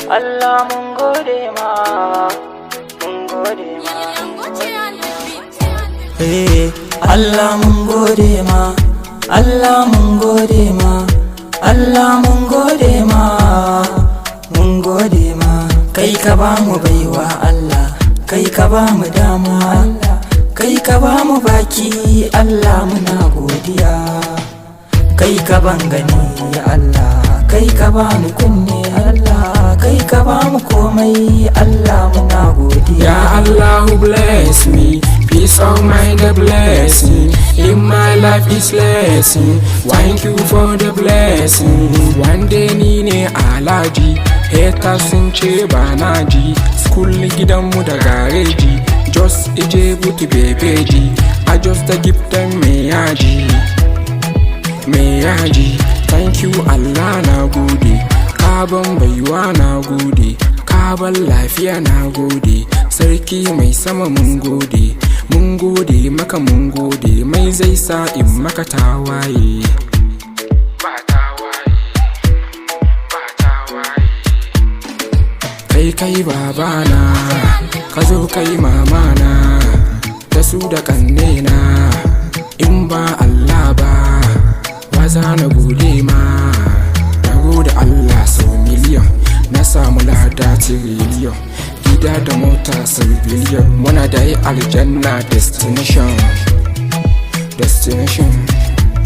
Allah mun gode ma, mun gode ma. Allah mun gode ma, Allah mun gode ma, Allah mun gode ma, mun gode ma. Kai ka ba mu baiwa Allah, kai ka ba mu dama Allah, kai ka ba mu baki Allah muna godiya. Kai ka ban gani Allah, kai ka ba mu kunne Allah, kai ka ba mu komai Allah muna godiya. Ya Allah who bless me, peace of mind bless me, in my life is blessing. Thank you for the blessing. One day ni ne alaji, haters sun ce ba na ji, school gidanmu da gareji, just ije buti bebeji, I just give them me yaji. Thank you Allah na gode, kaban baiwa na gode, kaban lafiya na gode, sarki mai sama mun gode, mun gode maka mun gode, mai zai sa in maka tawaye. Kai babana, ka zo kai mamana, da su da kannena, in ba Allah ba za na gode ma. Na gode Allah sau miliyan, na samu lada tiriliyon, gida da mota sau biliyon, muna da yi aljanna destination.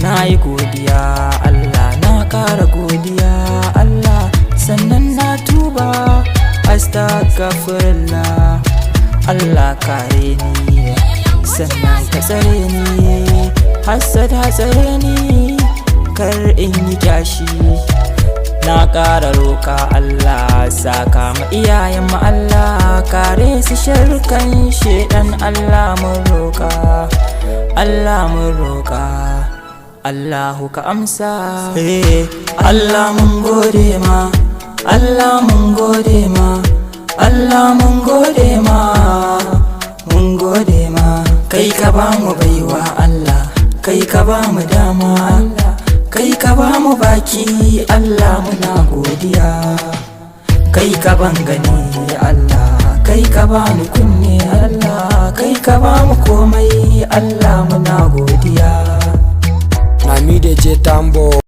Na yi godiya Allah, na kara godiya Allah, sannan na tuba astaghfirullah. Allah kare ni, sannan ka tsare ni, hassada tsare ni, kar in yi kyashi. Na ƙara roƙa Allah, saka ma iyayen mu Allah, kare su sharkan shedan Allah mun roƙa, Allah mun roƙa, Allahu ka amsa. Allah mun gode ma, Allah mun gode ma, Allah mun gode ma, mun gode ma. Kai ka ba mu baiwa Allah, kai ka ba mu dama Allah, kai ka ba mu baki Allah muna godiya. Kai ka ban gani Allah, kai ka ba mu kunne Allah, kai ka ba mu komai Allah muna godiya. Na mi da je tambo.